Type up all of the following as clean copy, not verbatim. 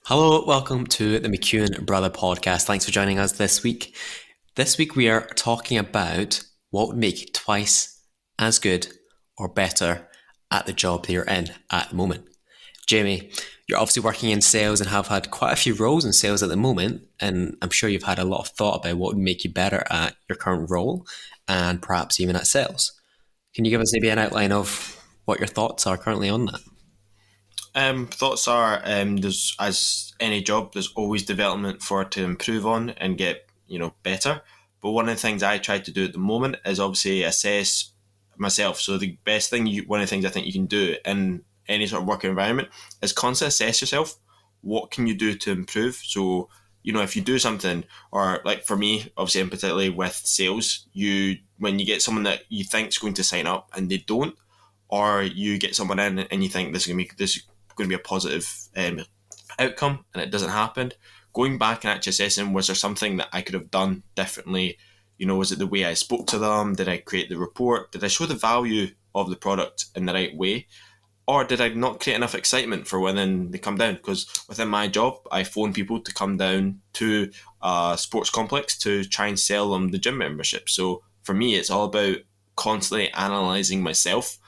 Hello, welcome to the McEwen Brother podcast. Thanks for joining us this week. This week we are talking about what would make you twice as good or better at the job that you're in at the moment. Jamie, you're obviously working in sales and have had quite a few roles in sales at the moment, and I'm sure you've had a lot of thought about what would make you better at your current role and perhaps even at sales. Can you give us maybe an outline of what your thoughts are currently on that? Thoughts are there's as any job, there's always development for it to improve on and get better. But one of the things I try to do at the moment is obviously assess myself. So the best thing one of the things I think you can do in any sort of working environment is constantly assess yourself. What can you do to improve? So if you do something, or like for me, obviously, in particularly with sales, when you get someone that you think is going to sign up and they don't, or you get someone in and you think this is going to be a positive outcome and it doesn't happen, going back and actually assessing, was there something that I could have done differently? Was it the way I spoke to them? Did I create the report? Did I show the value of the product in the right way? Or did I not create enough excitement for when they come down? Because within my job, I phone people to come down to a sports complex to try and sell them the gym membership. So for me, it's all about constantly analysing myself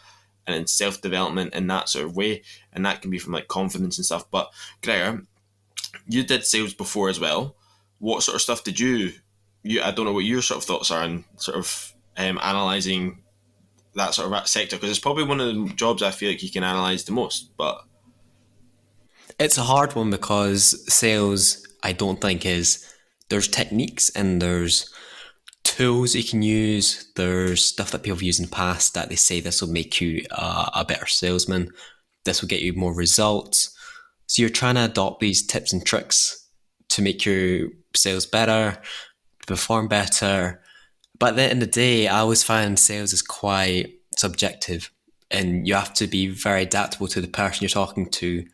and in self development in that sort of way. And that can be from like confidence and stuff. But Gregor, you did sales before as well. What sort of stuff did you I don't know what your sort of thoughts are on sort of analysing that sort of sector, because it's probably one of the jobs I feel like you can analyse the most. But It's a hard one because sales, I don't think there's techniques and there's tools you can use. There's stuff that people have used in the past that they say this will make you a better salesman. This will get you more results. So you're trying to adopt these tips and tricks to make your sales better, perform better. But at the end of the day, I always find sales is quite subjective and you have to be very adaptable to the person you're talking to.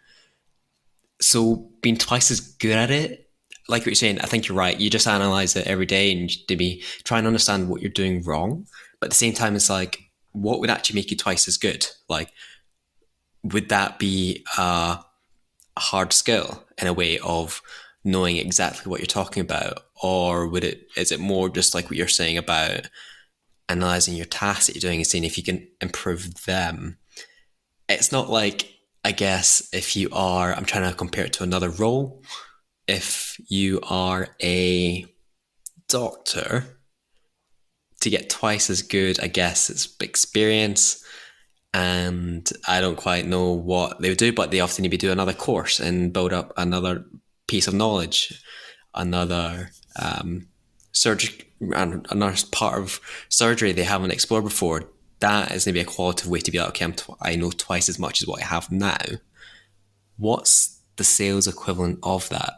So being twice as good at it, like what you're saying, I think you're right. You just analyze it every day and to be try and understand what you're doing wrong. But at the same time, it's like, what would actually make you twice as good? Like, would that be a hard skill in a way of knowing exactly what you're talking about? Or is it more just like what you're saying about analyzing your tasks that you're doing and seeing if you can improve them? It's not like, I guess, if you are, I'm trying to compare it to another role. If you are a doctor, to get twice as good, I guess it's experience. And I don't quite know what they would do, but they often need to do another course and build up another piece of knowledge, another surgery, another part of surgery they haven't explored before. That is maybe a qualitative way to be like, okay, I know twice as much as what I have now. What's the sales equivalent of that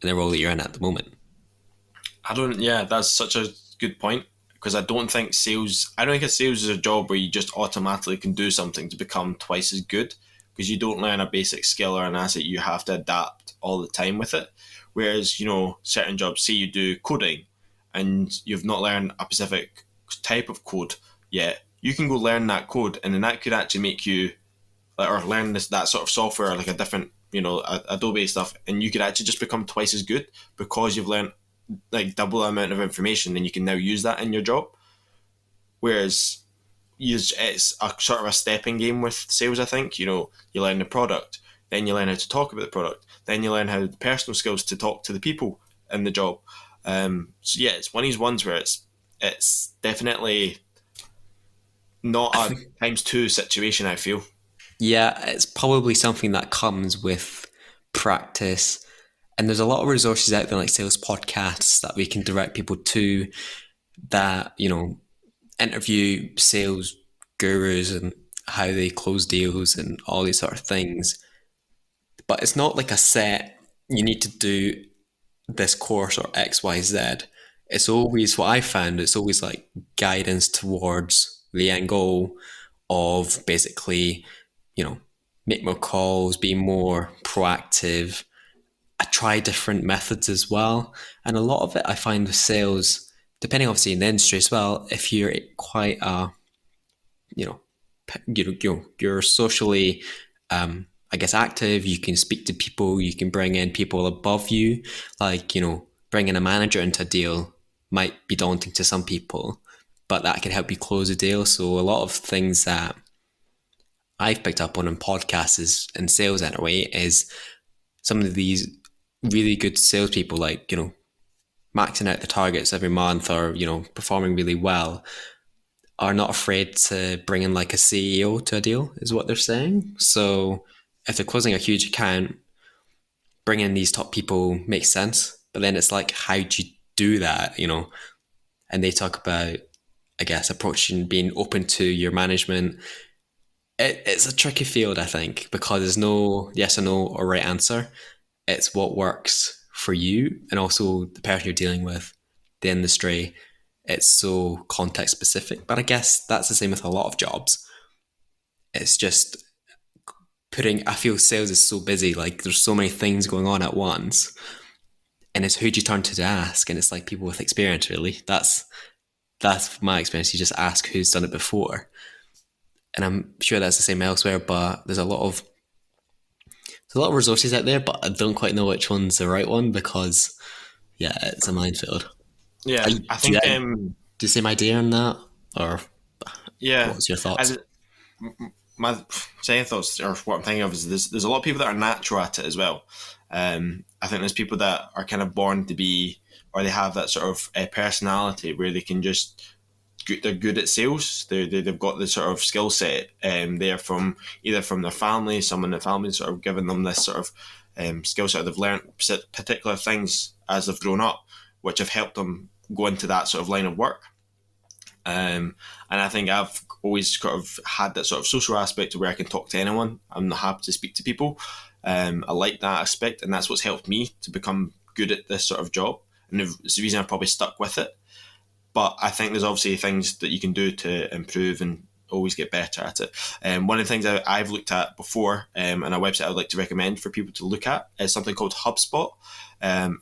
in the role that you're in at the moment? I don't. Yeah, that's such a good point, because I don't think a sales is a job where you just automatically can do something to become twice as good, because you don't learn a basic skill or an asset. You have to adapt all the time with it. Whereas certain jobs, say you do coding, and you've not learned a specific type of code yet, you can go learn that code, and then that could actually make you or learn that sort of software, like a different Adobe stuff, and you could actually just become twice as good because you've learned like double the amount of information, and you can now use that in your job. Whereas it's a sort of a stepping game with sales. I think you learn the product, then you learn how to talk about the product, then you learn how the personal skills to talk to the people in the job. So yeah, it's one of these ones where it's definitely not I a think, times two situation, I feel. yeah, it's probably something that comes with practice. And there's a lot of resources out there like sales podcasts that we can direct people to that, interview sales gurus and how they close deals and all these sort of things. But it's not like a set, you need to do this course or XYZ. It's always what I found, it's always like guidance towards the end goal of basically, you know, make more calls, be more proactive. I try different methods as well. And a lot of it I find with sales, depending obviously in the industry as well, if you're quite you know, you're socially I guess, active. You can speak to people. You can bring in people above you. Like, bringing a manager into a deal might be daunting to some people, but that can help you close a deal. So a lot of things that I've picked up on in podcasts is in sales anyway is some of these really good salespeople, like, maxing out the targets every month or, performing really well, are not afraid to bring in like a CEO to a deal, is what they're saying. So if they're closing a huge account, bringing in these top people makes sense. But then it's like, how do you do that? And they talk about, I guess, approaching being open to your management. It's a tricky field, I think, because there's no yes or no or right answer. It's what works for you and also the person you're dealing with, the industry. It's so context specific. But I guess that's the same with a lot of jobs. It's just I feel sales is so busy, like there's so many things going on at once. And it's who do you turn to ask? And it's like people with experience, really. That's my experience. You just ask who's done it before. And I'm sure that's the same elsewhere, but there's a lot of resources out there, but I don't quite know which one's the right one because, yeah, it's a minefield. Yeah, I Do you, think do the same idea on that, or yeah. what's your thoughts? As my second thoughts, or what I'm thinking of, is there's a lot of people that are natural at it as well. I think there's people that are kind of born to be, or they have that sort of personality where they can just they're good at sales. They've got the sort of skill set. They're from either from their family, someone in the family sort of given them this sort of skill set. They've learned particular things as they've grown up, which have helped them go into that sort of line of work. And I think I've always sort of had that sort of social aspect where I can talk to anyone. I'm happy to speak to people. I like that aspect, and that's what's helped me to become good at this sort of job. And it's the reason I've probably stuck with it. But I think there's obviously things that you can do to improve and always get better at it. One of the things I've looked at before, and a website I'd like to recommend for people to look at, is something called HubSpot.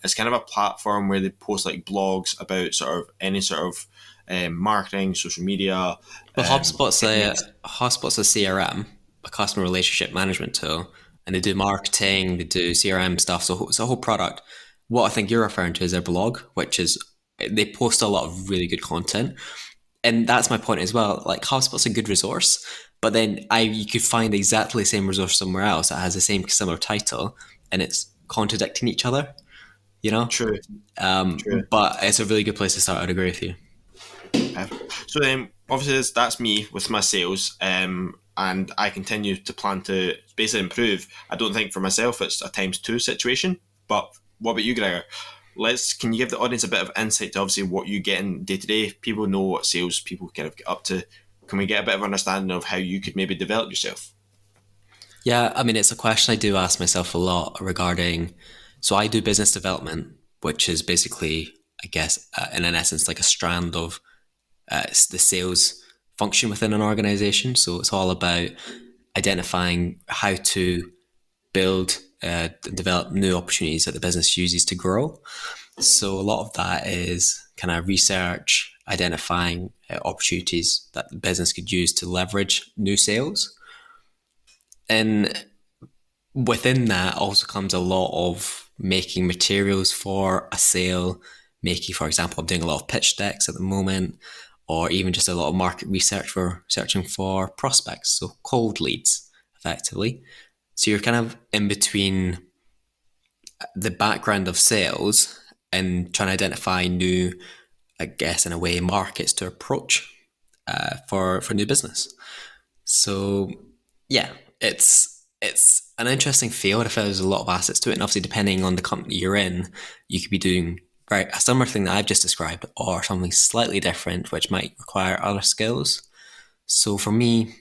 It's kind of a platform where they post like blogs about sort of any sort of marketing, social media. Well, techniques. HubSpot's a CRM, a customer relationship management tool, and they do marketing, they do CRM stuff. So it's a whole product. What I think you're referring to is their blog, which is they post a lot of really good content, and that's my point as well. Like HubSpot's a good resource, but then you could find exactly the same resource somewhere else that has the same similar title, and it's contradicting each other. You know, True, true. but it's a really good place to start. I'd agree with you. So obviously that's me with my sales, and I continue to plan to basically improve. I don't think for myself it's a times two situation, but what about you, Gregor? Can you give the audience a bit of insight to obviously what you get in day to day? People know what sales people kind of get up to. Can we get a bit of understanding of how you could maybe develop yourself? Yeah, I mean, it's a question I do ask myself a lot regarding. So I do business development, which is basically, I guess, in an essence, like a strand of the sales function within an organization. So it's all about identifying how to build and develop new opportunities that the business uses to grow. So a lot of that is kind of research, identifying opportunities that the business could use to leverage new sales. And within that also comes a lot of making materials for a sale, making, for example, I'm doing a lot of pitch decks at the moment, or even just a lot of market research for searching for prospects, so cold leads, effectively. So you're kind of in between the background of sales and trying to identify new, I guess, in a way, markets to approach for new business. So yeah, it's an interesting field. I feel there's a lot of assets to it, and obviously depending on the company you're in, you could be doing a similar thing that I've just described, or something slightly different, which might require other skills. So for me,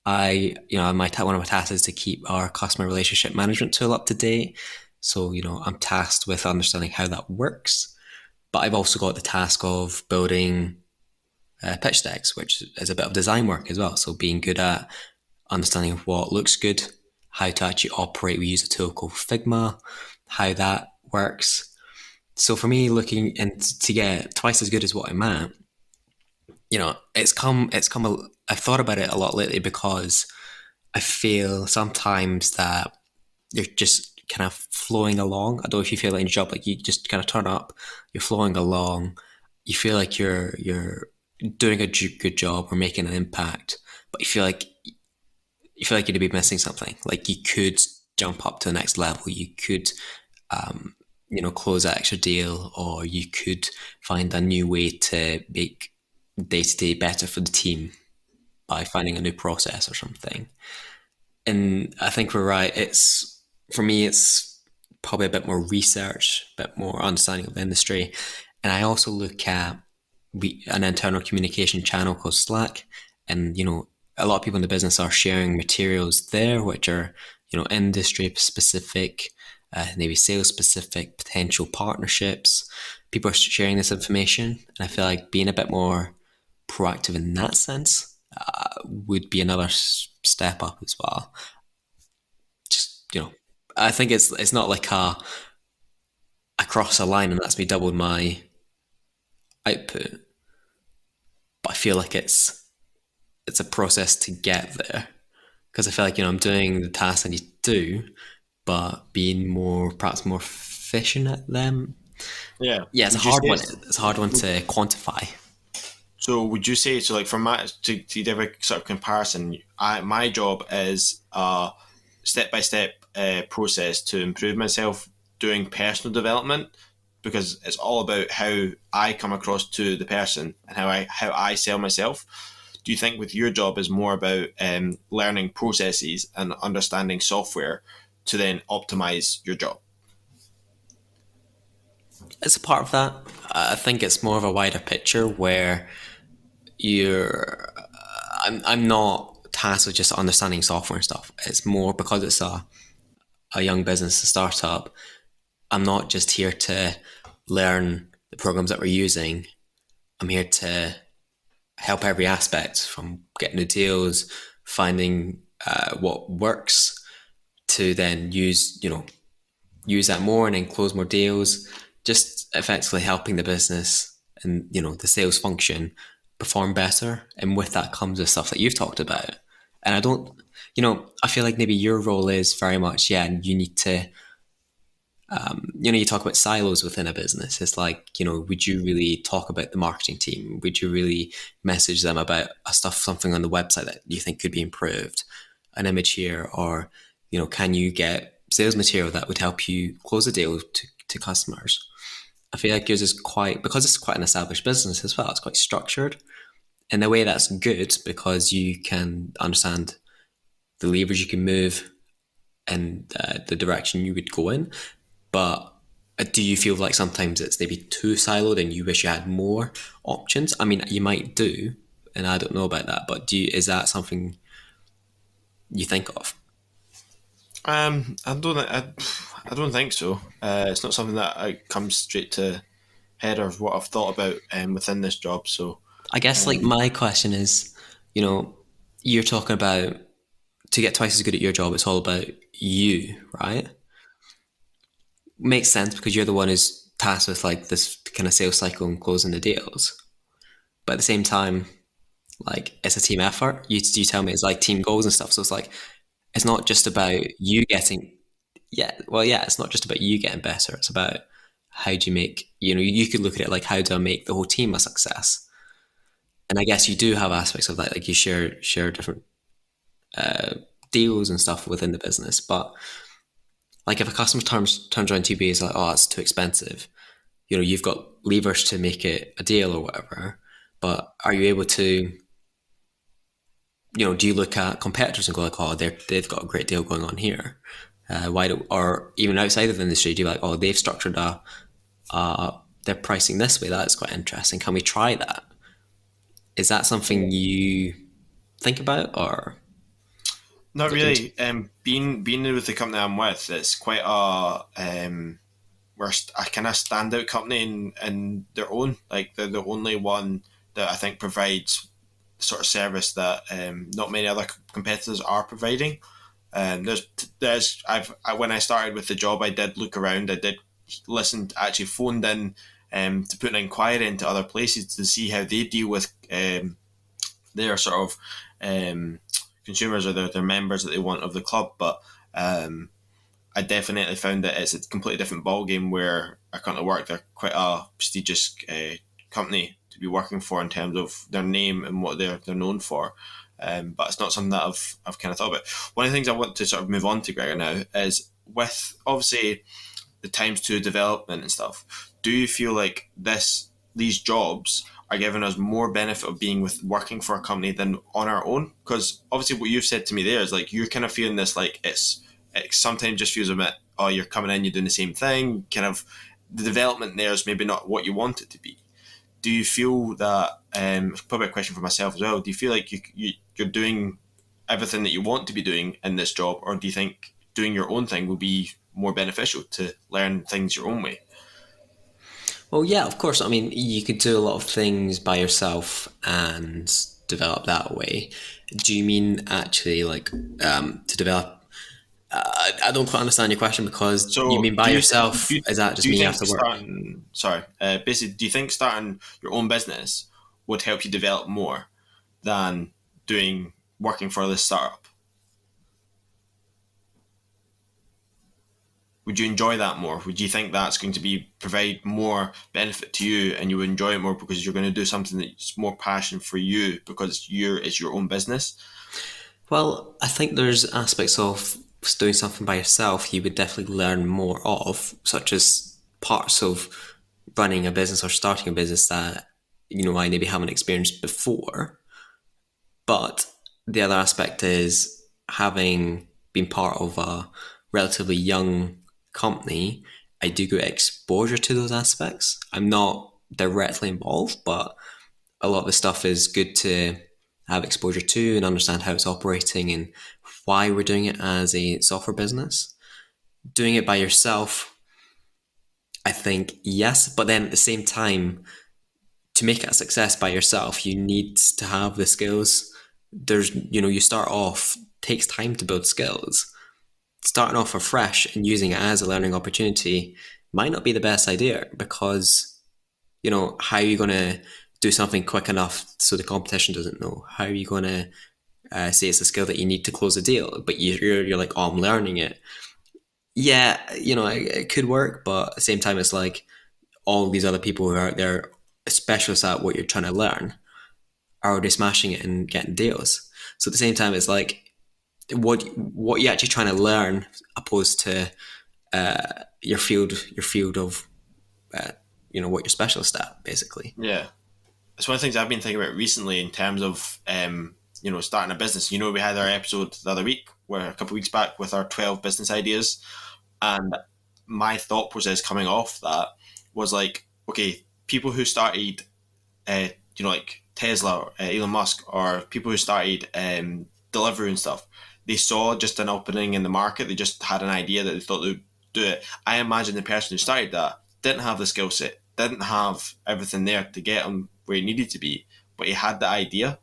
one of my tasks is to keep our customer relationship management tool up to date. So I'm tasked with understanding how that works, but I've also got the task of building pitch decks, which is a bit of design work as well. So being good at understanding what looks good, how to actually operate. We use a tool called Figma, how that works. So for me, looking and to get twice as good as what I'm at, I've thought about it a lot lately because I feel sometimes that you're just kind of flowing along. I don't know if you feel like in your job, like you just kind of turn up, you're flowing along, you feel like you're doing a good job or making an impact, but you feel like you'd be missing something. Like you could jump up to the next level, you could um, close that extra deal, or you could find a new way to make day to day better for the team by finding a new process or something. And I think we're right. It's for me, it's probably a bit more research, a bit more understanding of the industry, and I also look at an internal communication channel called Slack, and a lot of people in the business are sharing materials there, which are industry specific, maybe sales specific, potential partnerships. People are sharing this information, and I feel like being a bit more proactive in that sense would be another step up as well. Just I think it's not like I cross a line and that's me doubled my output, but I feel like it's a process to get there because I feel like I'm doing the tasks I need to do, but being perhaps more efficient at them. Yeah. Yeah, it's a Would you hard say one. It's a hard one to quantify. so? Would you say so? Like for my to give a sort of comparison, my job is a step by step process to improve myself, doing personal development because it's all about how I come across to the person and how I sell myself. Do you think with your job is more about learning processes and understanding software to then optimize your job? It's a part of that. I think it's more of a wider picture where you're. I'm not tasked with just understanding software and stuff. It's more because it's a young business, a startup. I'm not just here to learn the programs that we're using. I'm here to help every aspect from getting the deals, finding what works to then use that more and then close more deals. Just effectively helping the business and the sales function perform better. And with that comes the stuff that you've talked about. And I don't, I feel like maybe your role is very much and you need to you talk about silos within a business. It's like, would you really talk about the marketing team? Would you really message them about something on the website that you think could be improved, an image here, or, can you get sales material that would help you close a deal to customers? I feel like yours is because it's quite an established business as well. It's quite structured in a way that's good because you can understand the levers you can move and the direction you would go in. But do you feel like sometimes it's maybe too siloed and you wish you had more options? I mean, you might do, and I don't know about that. But is that something you think of? I don't think so. It's not something that comes straight to head of what I've thought about within this job. So I guess like my question is, you know, you're talking about to get twice as good at your job. It's all about you, right? Makes sense because you're the one who's tasked with like this kind of sales cycle and closing the deals. But at the same time, like it's a team effort. You tell me it's like team goals and stuff. So it's like it's not just about you getting it's not just about you getting better. It's about how do you make you could look at it like how do I make the whole team a success? And I guess you do have aspects of that, like you share different deals and stuff within the business. But like if a customer turns around to you and is like, oh, it's too expensive, you've got levers to make it a deal or whatever. But are you able to do you look at competitors and go like, oh, they've got a great deal going on here? Or even outside of the industry, do you like, oh, they've structured their pricing this way? That's quite interesting. Can we try that? Is that something you think about, or not look into? really. Being with the company I'm with, it's quite a we're a kind of standout company in their own. Like they're the only one that I think provides the sort of service that not many other competitors are providing. When I started with the job, I did look around. I did listen. Actually, phoned in to put an inquiry into other places to see how they deal with their sort of consumers or their members that they want of the club. But I definitely found that it's a completely different ballgame where I currently work. They're quite a prestigious company to be working for in terms of their name and what they're known for. But it's not something that I've kind of thought about. One of the things I want to sort of move on to, Gregor, now is with obviously the times to development and stuff. Do you feel like these jobs are giving us more benefit of being with working for a company than on our own? Because obviously what you've said to me there is like you're kind of feeling this like it sometimes just feels a bit, oh, you're coming in, you're doing the same thing. Kind of the development there is maybe not what you want it to be. Do you feel that, probably a question for myself as well, do you feel like you're doing everything that you want to be doing in this job, or do you think doing your own thing will be more beneficial to learn things your own way? Well, yeah, of course. I mean, you could do a lot of things by yourself and develop that way. Do you mean actually like to develop? I don't quite understand your question because you So mean by yourself. Is that do just you mean you have think to work? starting, sorry, basically, do you think starting your own business would help you develop more than doing working for this startup? Would you enjoy that more? Would you think that's going to be provide more benefit to you, and you would enjoy it more because you're going to do something that's more passion for you because it's your own business? Well, I think there's aspects of doing something by yourself you would definitely learn more of, such as parts of running a business or starting a business that I maybe haven't experienced before. But the other aspect is having been part of a relatively young company, I do get exposure to those aspects. I'm not directly involved, but a lot of the stuff is good to have exposure to and understand how it's operating and why we're doing it as a software business. Doing it by yourself, I think, yes, but then at the same time, to make it a success by yourself, you need to have the skills. You start off, takes time to build skills. Starting off afresh and using it as a learning opportunity might not be the best idea because, how are you going to do something quick enough so the competition doesn't know? How are you going to say it's a skill that you need to close a deal, but you're like, oh, I'm learning it. Yeah, it could work, but at the same time, it's like all these other people who are out there, specialists at what you're trying to learn, are already smashing it and getting deals. So at the same time, it's like what you're actually trying to learn, opposed to your field of uh, what you're specialist at, basically. Yeah, it's one of the things I've been thinking about recently in terms of starting a business. We had our episode the other week, where a couple of weeks back, with our 12 business ideas, and my thought process coming off that was like, okay, people who started, like Tesla, or Elon Musk, or people who started delivery and stuff, they saw just an opening in the market. They just had an idea that they thought they would do it. I imagine the person who started that didn't have the skill set, didn't have everything there to get him where he needed to be, but he had the idea.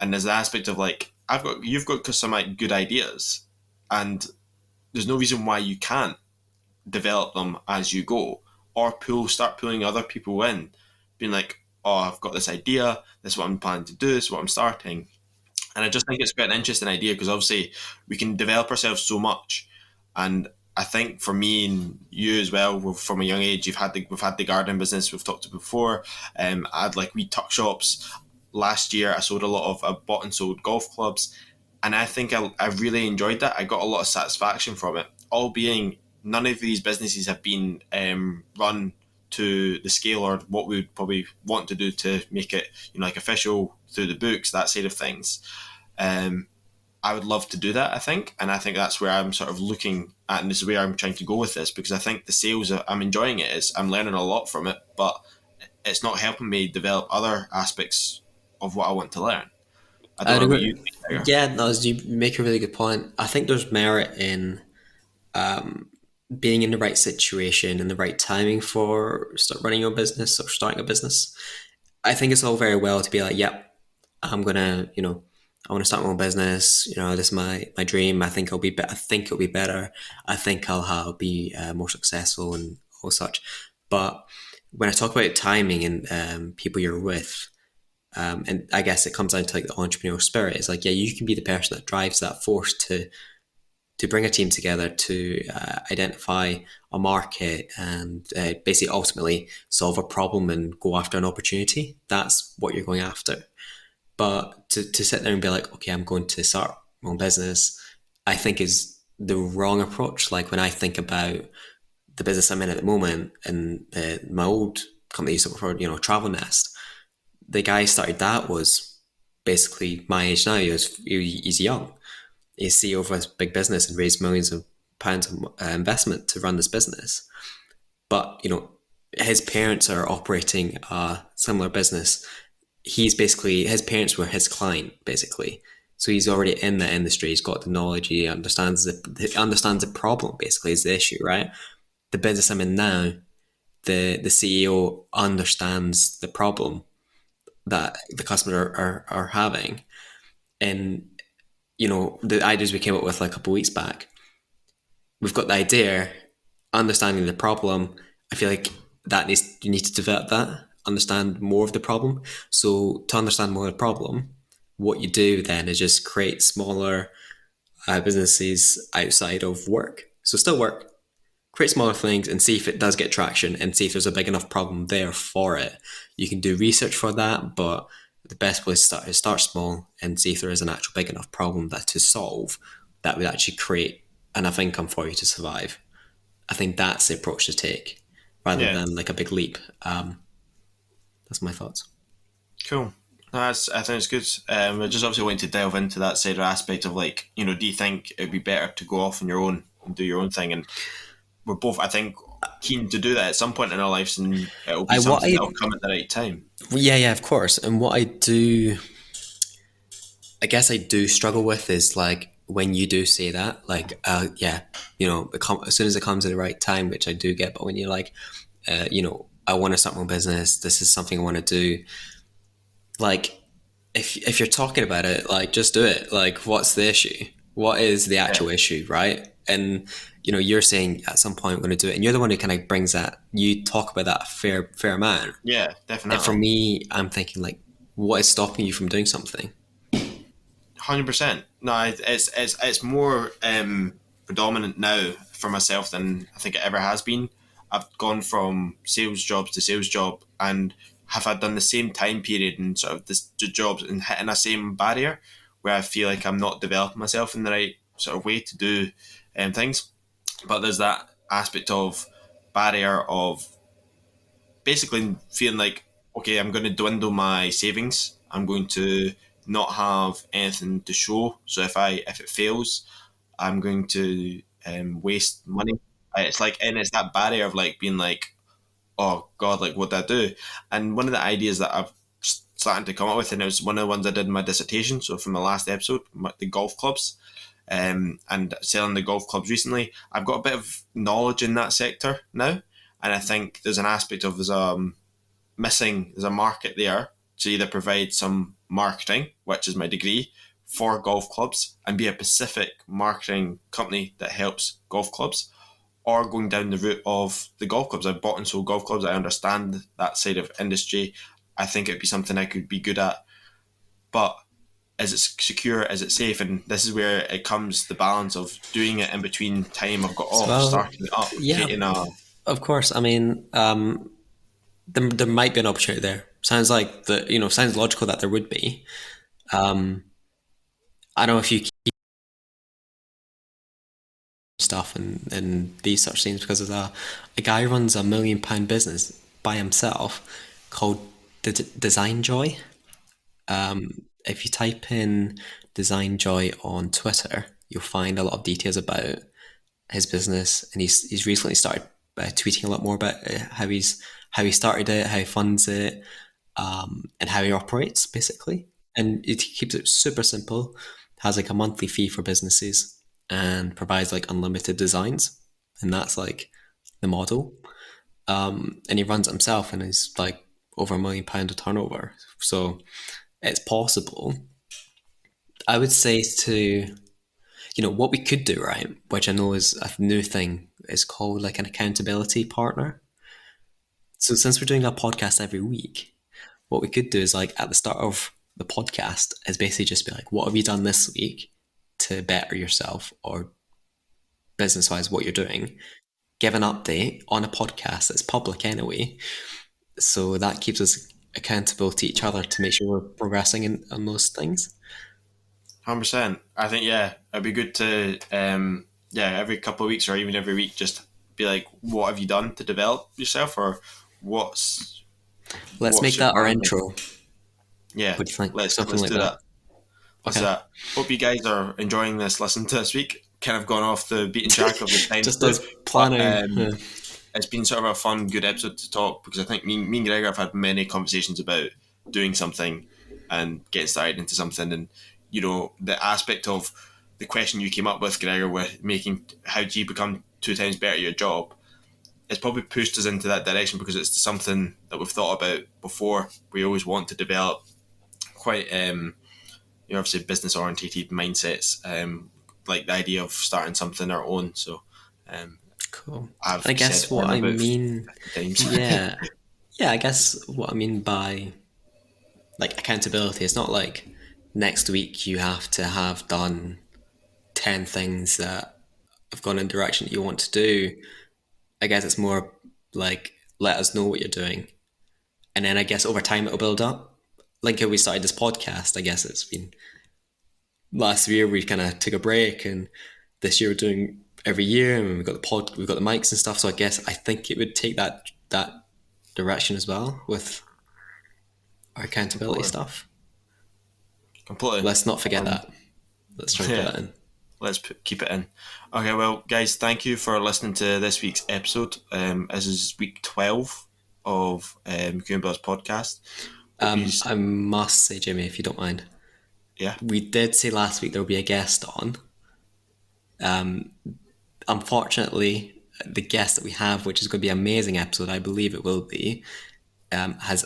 And there's an aspect of like, you've got some like good ideas, and there's no reason why you can't develop them as you go, or start pulling other people in, being like, oh, I've got this idea, this is what I'm planning to do, this is what I'm starting. And I just think it's quite an interesting idea because obviously we can develop ourselves so much. And I think for me and you as well, from a young age, we've had the garden business we've talked about before. I had like wee tuck shops. Last year, I sold a lot of, I bought and sold golf clubs, and I think I really enjoyed that. I got a lot of satisfaction from it. All being, none of these businesses have been run to the scale or what we would probably want to do to make it, like official through the books, that side of things. Um, I would love to do that, I think. And I think that's where I'm sort of looking at, and this is where I'm trying to go with this, because I think the sales, I'm enjoying it. I'm learning a lot from it, but it's not helping me develop other aspects of what I want to learn. I don't I'd know what agree. you think there. Yeah, no, you make a really good point. I think there's merit in being in the right situation and the right timing for start running your business or starting a business. I think it's all very well to be like, yep, I'm gonna, I want to start my own business. This is my dream. I think I think it'll be better. I think be more successful and all such. But when I talk about timing and people you're with, And I guess it comes down to like the entrepreneurial spirit. It's like, yeah, you can be the person that drives that force to bring a team together to identify a market and basically ultimately solve a problem and go after an opportunity. That's what you're going after. But to sit there and be like, okay, I'm going to start my own business, I think is the wrong approach. Like when I think about the business I'm in at the moment and my old company used to work for, Travel Nest, the guy started that was basically my age now. He's young. He's CEO of a big business and raised millions of pounds of investment to run this business. But his parents are operating a similar business. His parents were his client basically. So he's already in the industry. He's got the knowledge. He understands the problem. Basically, is the issue, right? The business I'm in now, the CEO understands the problem that the customer are having, and the ideas we came up with like a couple of weeks back. We've got the idea, understanding the problem. I feel like you need to develop that, understand more of the problem. So to understand more of the problem, what you do then is just create smaller businesses outside of work. So still work, create smaller things and see if it does get traction and see if there's a big enough problem there for it. You can do research for that, but the best place to start is start small and see if there is an actual big enough problem that to solve that would actually create enough income for you to survive. I think that's the approach to take rather Yeah, than like a big leap. That's my thoughts. cool. I think it's good. I just obviously want to delve into that side of aspect of like, do you think it'd be better to go off on your own and do your own thing? And we're both, I think, keen to do that at some point in our lives, and it'll be something that'll come at the right time. Yeah, of course. And what I guess I do struggle with is like when you do say that, like, yeah, as soon as it comes at the right time, which I do get, but when you're like, I want to start my own business, this is something I want to do. Like, if you're talking about it, like, just do it. Like, what's the issue? What is the Yeah, actual issue, right? And you're saying at some point we're going to do it, and you're the one who kind of brings that. You talk about that a fair amount. yeah, And for definitely. me, I'm thinking like, what is stopping you from doing something? 100%. No, it's more predominant now for myself than I think it ever has been. I've gone from sales jobs to sales job, and have I done the same time period and sort of this jobs and hitting a same barrier where I feel like I'm not developing myself in the right sort of way to do things. But there's that aspect of barrier of basically feeling like, okay, I'm going to dwindle my savings. I'm going to not have anything to show. So if it fails, I'm going to waste money. It's that barrier of like being like, oh God, like what did I do? And one of the ideas that I've started to come up with, and it was one of the ones I did in my dissertation. So from the last episode, the golf clubs. And selling the golf clubs recently, I've got a bit of knowledge in that sector now, and I think there's an aspect of there's a market there to either provide some marketing, which is my degree, for golf clubs and be a specific marketing company that helps golf clubs, or going down the route of the golf clubs. I've bought and sold golf clubs. I understand that side of industry. I think it'd be something I could be good at. But is it secure? Is it safe? And this is where it comes the balance of doing it in between time I've got off, So starting it up, yeah, getting a of course. I mean, there might be an opportunity there. Sounds like sounds logical that there would be. Um, I don't know if you keep stuff and these such things because there's a guy who runs £1 million business by himself called Design Joy. If you type in Design Joy on Twitter, you'll find a lot of details about his business, and he's recently started tweeting a lot more about how he started it, how he funds it, and how he operates basically. And it keeps it super simple. Has like a monthly fee for businesses and provides like unlimited designs, and that's like the model. And he runs it himself, and he's like over £1 million of turnover. So it's possible. I would say to what we could do, right, which I know is a new thing, is called like an accountability partner. So since we're doing a podcast every week, what we could do is like at the start of the podcast is basically just be like, what have you done this week to better yourself or business wise what you're doing? Give an update on a podcast that's public anyway. So that keeps us accountable to each other to make sure we're progressing on those things. 100%. I think, yeah, it'd be good to, every couple of weeks or even every week, just be like, what have you done to develop yourself, or what's Let's make your that our plan? intro. Yeah, What do you think? let's Something like do that. that. Let's do Okay. that. Hope you guys are enjoying this listen to this week. Kind of gone off the beaten track of the time to Just do, us but planning. it's been sort of a fun, good episode to talk, because I think me and Gregor have had many conversations about doing something and getting started into something, and the aspect of the question you came up with, Gregor, with making how do you become 2 times better at your job, it's probably pushed us into that direction because it's something that we've thought about before. We always want to develop quite obviously business orientated mindsets, like the idea of starting something our own. So Cool. I've I said guess what on I about mean, 50 times. yeah, yeah. I guess what I mean by like accountability is not like next week you have to have done 10 things that have gone in the direction that you want to do. I guess it's more like let us know what you're doing, and then I guess over time it'll build up. Like how we started this podcast, I guess it's been last year we kind of took a break, and this year we're doing every year, and we've got the mics and stuff. So I think it would take that direction as well with our accountability Completely. stuff. Completely. Let's not forget Um, that. Let's try and put yeah, that in. keep it in. Okay, well, guys, thank you for listening to this week's episode. This is week 12 of Cumbers podcast. Hope you, I must say, Jimmy, if you don't mind, yeah, we did say last week there will be a guest on. Unfortunately, the guest that we have, which is going to be an amazing episode, I believe it will be, has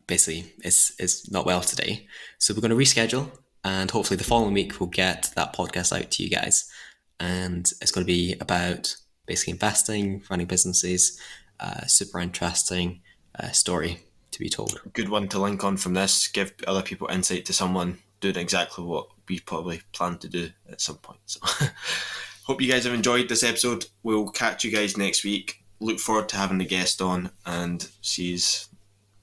basically is not well today. So we're going to reschedule, and hopefully the following week we'll get that podcast out to you guys. And it's going to be about basically investing, running businesses, super interesting story to be told. good one to link on from this. Give other people insight to someone doing exactly what we probably plan to do at some point. So, hope you guys have enjoyed this episode. We'll catch you guys next week. Look forward to having the guest on, and see you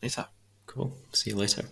later. Cool. See you later.